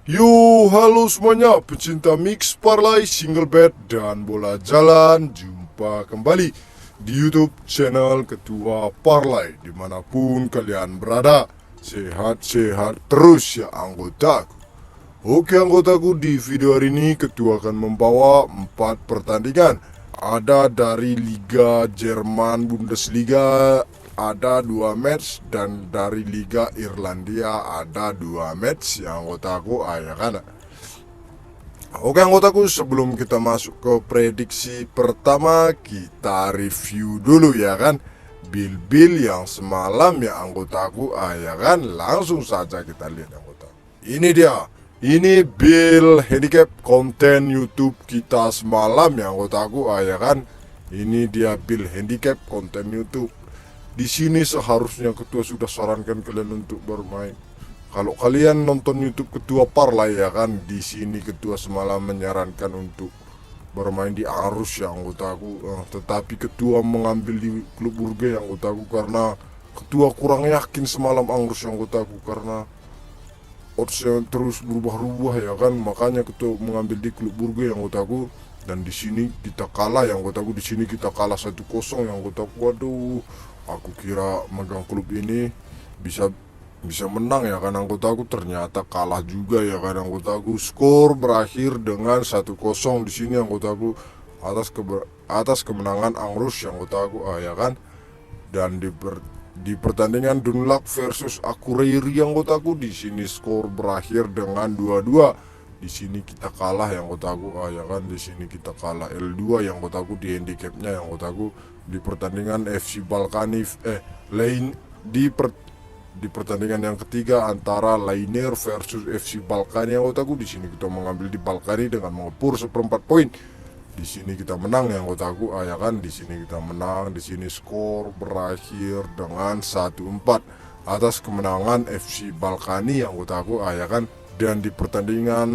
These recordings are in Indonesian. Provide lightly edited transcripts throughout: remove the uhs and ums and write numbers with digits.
Yo, halo semuanya, pecinta mix, parlay, single bet, dan bola jalan. Jumpa kembali di YouTube channel Ketua Parlay. Dimanapun kalian berada, sehat-sehat terus ya anggotaku. Oke anggotaku, di video hari ini Ketua akan membawa 4 pertandingan. Ada dari Liga Jerman Bundesliga ada 2 match, dan dari Liga Irlandia ada 2 match yang anggotaku ya kan. Oke anggotaku, sebelum kita masuk ke prediksi pertama, kita review dulu ya kan bil-bil yang semalam ya anggotaku ya kan. Langsung saja kita lihat anggota. Ini dia, ini bil handicap konten YouTube kita semalam ya anggotaku ya kan. Ini dia bil handicap konten YouTube. Di sini seharusnya Ketua sudah sarankan kalian untuk bermain. Kalau kalian nonton YouTube Ketua Parlay ya kan, di sini Ketua semalam menyarankan untuk bermain di arus yang anggotaku. Tetapi Ketua mengambil di klub Burge yang anggotaku karena Ketua kurang yakin semalam arus yang anggotaku karena oddsnya terus berubah-ubah ya kan. Makanya Ketua mengambil di klub Burge yang anggotaku. Dan di sini kita kalah yang anggotaku. Di sini kita kalah 1-0 yang anggotaku. Waduh, aku kira megang klub ini bisa menang ya kan anggotaku, ternyata kalah juga ya kan anggotaku. Skor berakhir dengan 1-0 di sini anggotaku atas kemenangan Angrus yang anggotaku ya kan. Dan di pertandingan Dunlap versus Akureyri yang anggotaku, di sini skor berakhir dengan 2-2. Di sini kita kalah yang anggotaku ya kan. Di sini kita kalah L2 yang anggotaku di handicapnya yang anggotaku. Di pertandingan FC Balkani di pertandingan yang ketiga antara Liner versus FC Balkani yang anggotaku, di sini kita mengambil di Balkani dengan mengepur 1/4 poin. Di sini kita menang yang anggotaku ya kan. Di sini kita menang. Di sini skor berakhir dengan 1-4 atas kemenangan FC Balkani yang anggotaku ya kan. Dan di pertandingan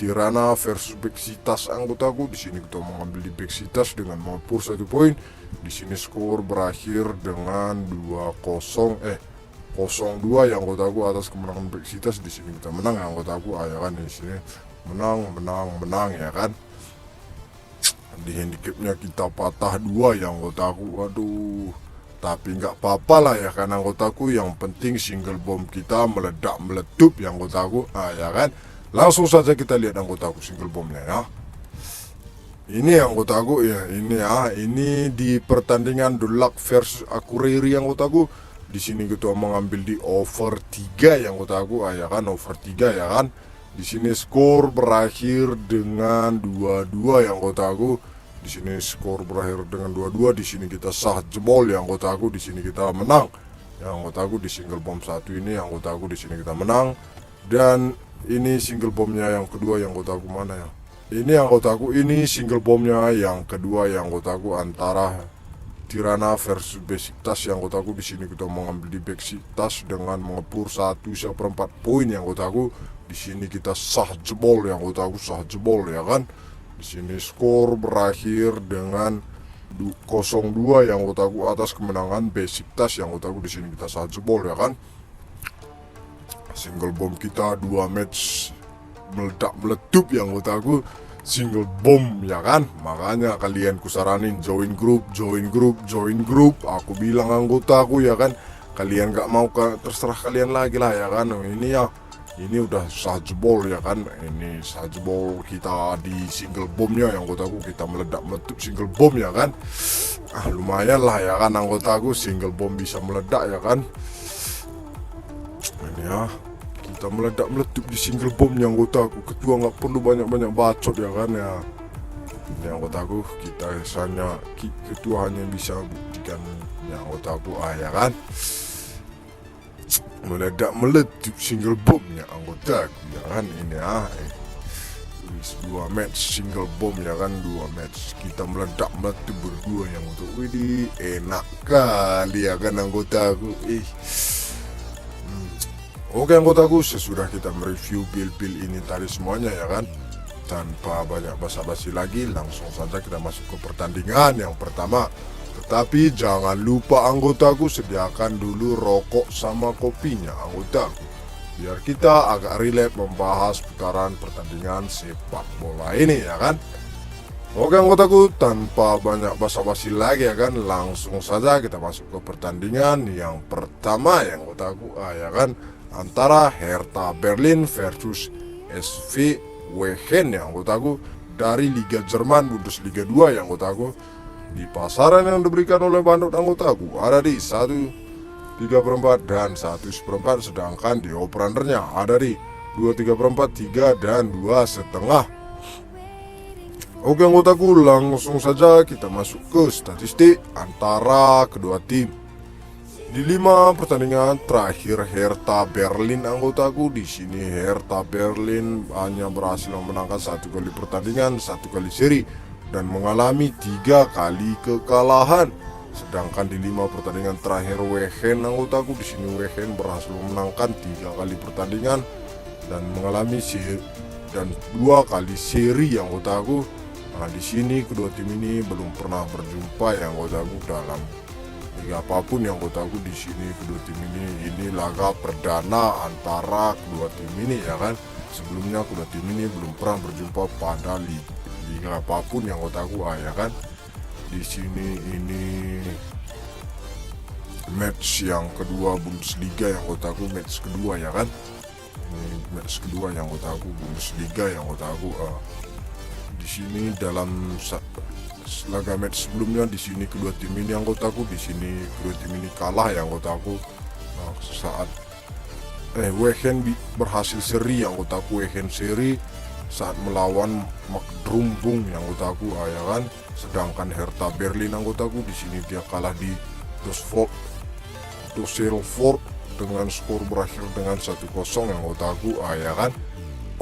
Tirana versus Besiktas anggotaku, di sini kita mengambil di Besiktas dengan mengepur 1 poin. Di sini skor berakhir dengan 0-2 yang anggotaku atas kemenangan Besiktas. Di sini kita menang yang anggotaku ya kan. Di sini menang ya kan. Di handicapnya kita patah 2 yang anggotaku. Waduh, tapi nggak apa-apa lah ya kan anggotaku. Yang penting single bomb kita meledak meletup yang anggotaku ya kan. Langsung saja kita lihat anggotaku single bombnya ya. Ini anggotaku ya, ini di pertandingan Dulak versus Akureyri anggotaku. Di sini kita mengambil di over 3 yang anggotaku ya kan, over 3 ya kan. Di sini skor berakhir dengan 2-2 yang anggotaku. Di sini skor berakhir dengan 2-2. Di sini kita sah jebol yang anggotaku. Di sini kita menang yang anggotaku. Di single bomb 1 ini yang anggotaku, di sini kita menang. Dan ini single bombnya yang kedua yang anggotaku mana ya. Ini anggotaku, ini single bombnya yang kedua yang anggotaku antara Tirana versus Besiktas yang anggotaku. Di sini kita mengambil di Besiktas dengan mengepur 1/4 poin yang anggotaku. Di sini kita sah jebol yang anggotaku, sah jebol ya kan. Di sini skor berakhir dengan 0-2 yang anggotaku atas kemenangan Besiktas yang anggotaku. Di sini kita sah jebol ya kan. Single bomb kita 2 match meledak meletup yang anggotaku, single bomb ya kan. Makanya kalian kusaranin join grup. Aku bilang anggotaku ya kan, kalian gak mau terserah kalian lagi lah ya kan. Ini udah sah jebol ya kan. Ini sah jebol kita di single bombnya yang anggotaku, kita meledak meletup single bomb ya kan. Lumayan lah ya kan anggotaku, single bomb bisa meledak ya kan. Ini ya, kita meledak meletup di single bomb yang anggotaku. Ketua nggak perlu banyak bacot ya kan ya. Ini anggotaku, kita hanya ketua hanya bisa buktikan yang anggotaku ya kan. Meledak meletup single bombnya anggotaku ya kan. Ini 2 match single bomb ya kan, 2 match kita meledak meletup berdua yang untuk widih enak kali ya kan anggotaku. Oke anggotaku, sesudah kita mereview bil-bil ini tadi semuanya ya kan, tanpa banyak basa-basi lagi langsung saja kita masuk ke pertandingan yang pertama. Tetapi jangan lupa anggotaku, sediakan dulu rokok sama kopinya anggotaku. biar kita agak relate membahas putaran pertandingan sepak bola ini ya kan. Oke anggotaku, tanpa banyak basa-basi lagi ya kan, langsung saja kita masuk ke pertandingan yang pertama ya anggotaku, ya kan, antara Hertha Berlin versus SV Wehen ya anggotaku, dari Liga Jerman Bundesliga 2 ya anggotaku. Di pasaran yang diberikan oleh bandot anggotaku ada di 1/3 dan 1/4, sedangkan di over-undernya ada di 2/3, 3 dan 2,5. Oke anggotaku, langsung saja kita masuk ke statistik antara kedua tim. Di 5 pertandingan terakhir Hertha Berlin anggotaku, di sini Hertha Berlin hanya berhasil memenangkan 1 kali pertandingan, 1 kali seri, dan mengalami 3 kali kekalahan. Sedangkan di 5 pertandingan terakhir Wehen anggotaku, di sini Wehen berhasil memenangkan 3 kali pertandingan dan mengalami dan 2 kali seri anggotaku. Nah, di sini kedua tim ini belum pernah berjumpa yang anggotaku dalam liga apapun yang anggotaku. Di sini kedua tim ini laga perdana antara kedua tim ini ya kan. Sebelumnya kedua tim ini belum pernah berjumpa pada liga apapun yang anggotaku, ya kan. Di sini ini match yang kedua Bundesliga yang anggotaku, match kedua ya kan. Ini match kedua yang anggotaku Bundesliga yang anggotaku. Di sini dalam laga match sebelumnya, di sini kedua tim ini anggotaku, di sini kedua tim ini kalah ya anggotaku. Saat Wehen berhasil seri yang anggotaku, Wehen seri saat melawan Magderumbung yang anggotaku, ya kan. Sedangkan Hertha Berlin anggotaku, di sini dia kalah di Düsseldorf dengan skor berakhir dengan 1-0 yang anggotaku, ya kan.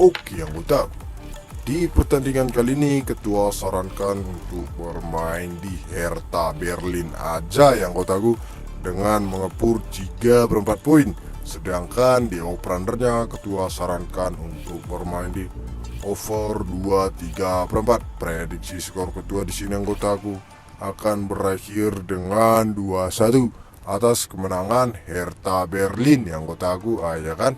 Oke anggotaku, di pertandingan kali ini ketua sarankan untuk bermain di Hertha Berlin aja yang anggotaku dengan mengepur 3/4 poin. Sedangkan di over-undernya ketua sarankan untuk bermain di over 2/3. Prediksi skor ketua di sini anggotaku akan berakhir dengan 2-1 atas kemenangan Hertha Berlin yang anggotaku, ya kan.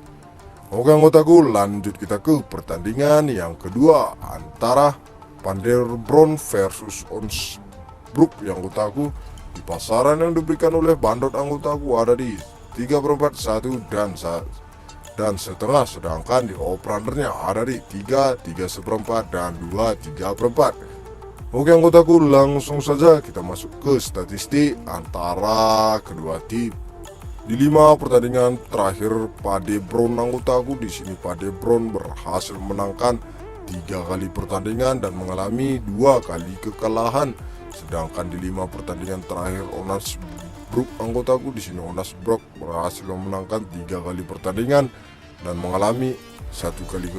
Oke anggotaku, lanjut kita ke pertandingan yang kedua antara Paderborn versus Osnabrück yang anggotaku. Di pasaran yang diberikan oleh bandot anggotaku ada di 3/4, 1 dan setengah, sedangkan di over-undernya ada di 3, 3/4 dan 2, 3/4. Oke anggotaku, langsung saja kita masuk ke statistik antara kedua tim. Di 5 pertandingan terakhir Paderborn anggotaku, di sini Paderborn berhasil menangkan 3 kali pertandingan dan mengalami 2 kali kekalahan. Sedangkan di 5 pertandingan terakhir Osnabrück anggotaku, di sini Osnabrück berhasil memenangkan 3 kali pertandingan dan mengalami 1 kali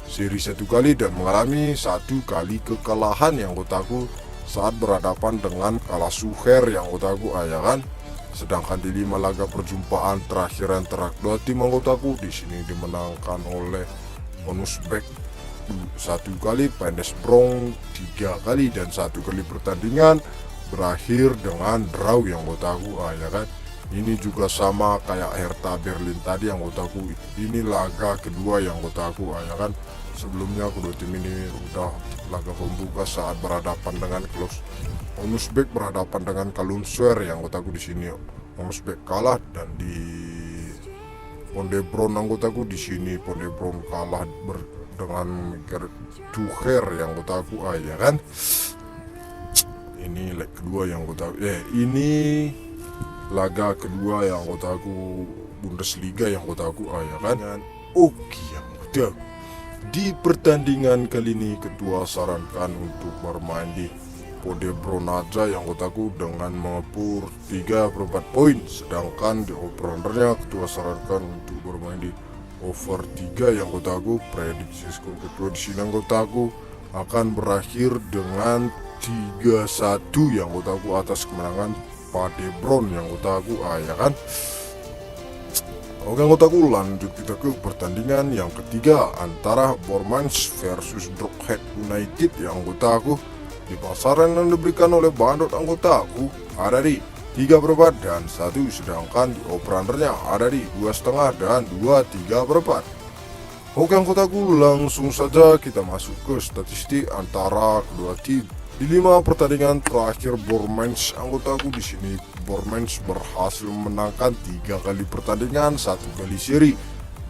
seri 1 kali dan mengalami 1 kali kekalahan yang anggotaku saat berhadapan dengan Karlsruher yang anggotaku, ya kan. Sedangkan di 5 laga perjumpaan terakhir antara kedua tim anggotaku, di sini dimenangkan oleh Osnabrück 1 kali, Paderborn 3 kali, dan 1 kali pertandingan berakhir dengan draw yang anggotaku, ya kan. Ini juga sama kayak Hertha Berlin tadi yang anggotaku. Ini laga kedua yang anggotaku, ya kan. Sebelumnya kedua tim ini udah laga pembuka saat berhadapan dengan Osnabrück berhadapan dengan Karlsruher yang anggotaku. Di sini Osnabrück kalah, dan di Paderborn anggotaku, di sini Paderborn kalah dengan Tucher yang anggotaku, ya kan. Ini leg kedua yang anggotaku, ini laga kedua yang anggotaku Bundesliga yang anggotaku, ya kan. Oke anggotaku, di pertandingan kali ini ketua sarankan untuk bermain di Paderborn aja yang anggotaku dengan mengepur 3/4 poin. Sedangkan di over-undernya ketua sarankan untuk bermain di over 3 yang anggotaku. Prediksi skor ketua di sini anggotaku akan berakhir dengan 3-1 yang anggotaku atas kemenangan Paderborn yang anggotaku, ya kan. Oke anggotaku, lanjut kita ke pertandingan yang ketiga antara Bournemouth versus Brockhead United yang anggotaku. Di pasaran yang diberikan oleh bandot anggotaku ada di 3/4 dan 1, sedangkan di over-undernya ada di 2,5 dan 2,3/4. Oke anggotaku, langsung saja kita masuk ke statistik antara kedua tim. Di 5 pertandingan terakhir Bormans anggotaku, di sini Bormans berhasil memenangkan 3 kali pertandingan, 1 kali seri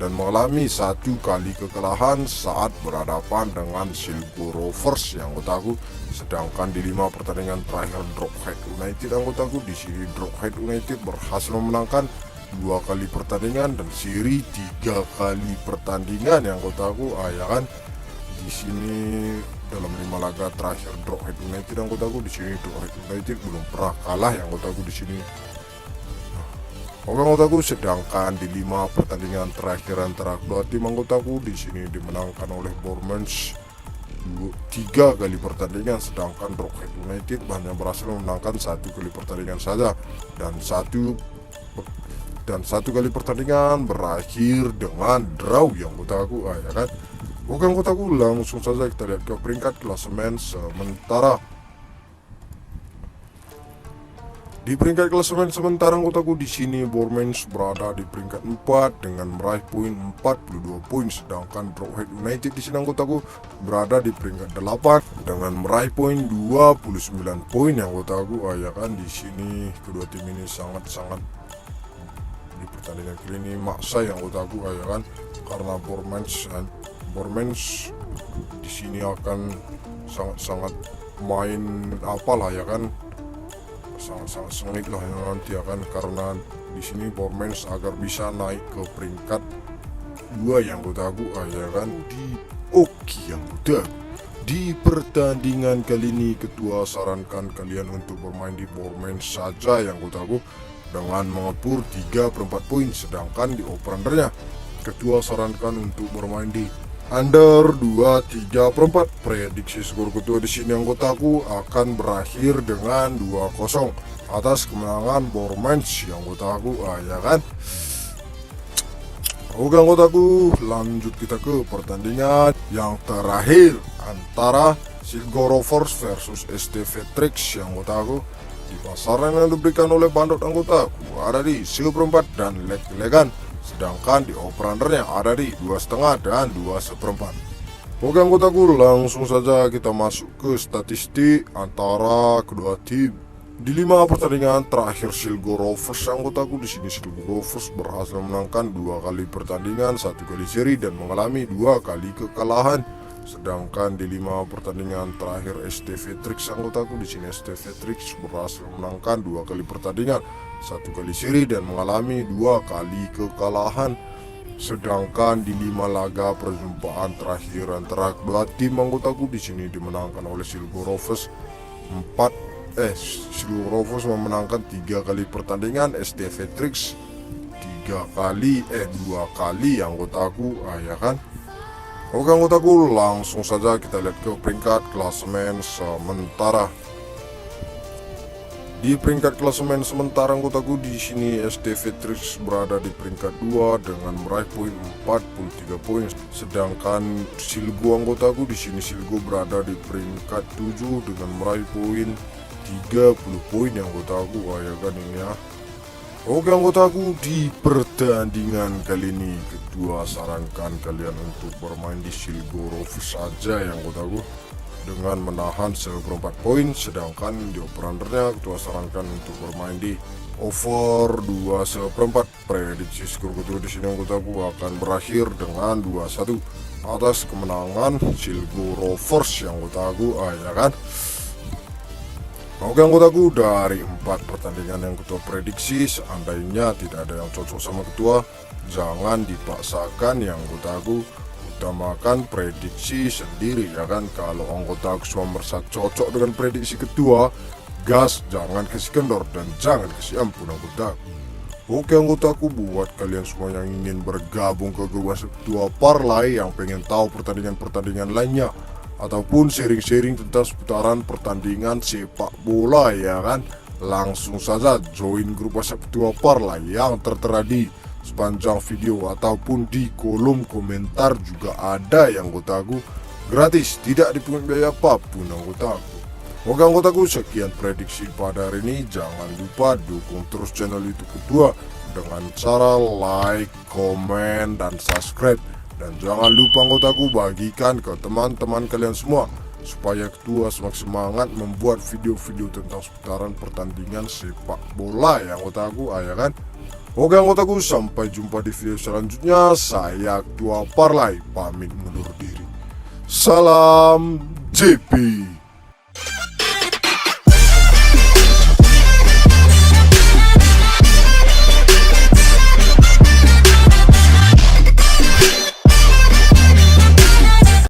dan mengalami 1 kali kekalahan saat berhadapan dengan Silgo Rovers yang anggotaku. Sedangkan di 5 pertandingan terakhir Drogheda United anggotaku, di sini Drogheda United berhasil memenangkan 2 kali pertandingan dan seri 3 kali pertandingan yang anggotaku. Ya kan, di sini dalam 5 laga terakhir Drogheda United anggotaku, di sini Drogheda United belum pernah kalah yang anggotaku di sini. Oke anggotaku, sedangkan di 5 pertandingan terakhir antara kedua tim anggotaku, di sini dimenangkan oleh Bormans 3 kali pertandingan, sedangkan Drogheda United hanya berhasil memenangkan 1 kali pertandingan saja dan satu kali pertandingan berakhir dengan draw yang anggotaku. Ya kan. Oke anggotaku, langsung saja kita lihat ke peringkat klasemen sementara. Di peringkat klasemen sementara anggotaku, di sini Bormans berada di peringkat 4 dengan meraih poin 42 poin, sedangkan Drogheda United di sini anggotaku berada di peringkat 8 dengan meraih poin 29 poin yang anggotaku. Ya kan, di sini kedua tim ini sangat-sangat di pertandingan kali ini maksa yang anggotaku. Ya kan, karena Bormans di sini akan sangat-sangat main apalah ya kan, sangat-sangat sengit lah yang nanti akan, karena di sini Bormans agar bisa naik ke peringkat 2 yang anggotaku. Ya kan, yang anggotaku, di pertandingan kali ini ketua sarankan kalian untuk bermain di Bormans saja yang anggotaku dengan mengepur 3/4 poin, sedangkan di over-undernya ketua sarankan untuk bermain di under 2,3/4. Prediksi skor ketua di sini anggotaku akan berakhir dengan 2-0 atas kemenangan Bormans yang anggotaku. Ya kan. Oke anggotaku, lanjut kita ke pertandingan yang terakhir antara Silgo Rovers versus STV Tricks yang anggotaku. Di pasaran yang diberikan oleh bandot anggotaku ada di 1/4 dan leg-legan, sedangkan di over-undernya ada di 2,5 dan 2,1/4. Oke anggotaku, langsung saja kita masuk ke statistik antara kedua tim. Di 5 pertandingan terakhir Silgo Rovers anggotaku, di sini Silgo Rovers berhasil menangkan 2 kali pertandingan, 1 kali seri dan mengalami 2 kali kekalahan. Sedangkan di 5 pertandingan terakhir STV Tricks anggotaku, di sini STV Tricks berhasil menangkan 2 kali pertandingan, 1 kali seri dan mengalami 2 kali kekalahan. Sedangkan di 5 laga perjumpaan terakhir antara kedua tim anggotaku, di sini dimenangkan oleh Silgo Rovers Silgo Rovers memenangkan 3 kali pertandingan, STV Tricks 2 kali anggotaku. Ya kan. Oke anggotaku, langsung saja kita lihat ke peringkat klasemen sementara. Di peringkat klasemen sementara anggotaku, di sini STV Tricks berada di peringkat 2 dengan meraih poin 43 poin, sedangkan Silgo anggotaku, di sini Silgo berada di peringkat 7 dengan meraih poin 30 poin yang anggotaku. Ya kan ini ya. Oke anggotaku, di pertandingan kali ini ketua sarankan kalian untuk bermain di Silgo Rovers saja yang anggotaku dengan menahan 1/4 poin, sedangkan di over-undernya ketua sarankan untuk bermain di over 2/4. Prediksi skor ketua di sini anggotaku akan berakhir dengan 2-1 atas kemenangan Silgo Rovers yang anggotaku. Ya kan. Oke anggotaku, dari 4 pertandingan yang ketua prediksi, seandainya tidak ada yang cocok sama ketua, jangan dipaksakan yang anggotaku, utamakan prediksi sendiri ya kan. Kalau anggotaku semua merasa cocok dengan prediksi ketua, gas, jangan kasih kendor dan jangan kasih ampun anggotaku. Oke anggotaku, buat kalian semua yang ingin bergabung ke grup WhatsApp ketua Parlay, yang pengen tahu pertandingan-pertandingan lainnya ataupun sharing-sharing tentang seputaran pertandingan sepak bola ya kan, langsung saja join grup WhatsApp ketua Parlay yang tertera di sepanjang video ataupun di kolom komentar juga ada yang anggotaku, gratis, tidak dipungut biaya apapun anggotaku. Oke anggotaku, sekian prediksi pada hari ini. Jangan lupa dukung terus channel YouTube Ketua dengan cara like, komen, dan subscribe. Dan jangan lupa anggotaku, bagikan ke teman-teman kalian semua supaya Ketua semakin semangat membuat video-video tentang seputaran pertandingan sepak bola ya anggotaku, ya kan? Oke anggotaku, sampai jumpa di video selanjutnya. Saya Ketua Parlay pamit mundur diri. Salam JP.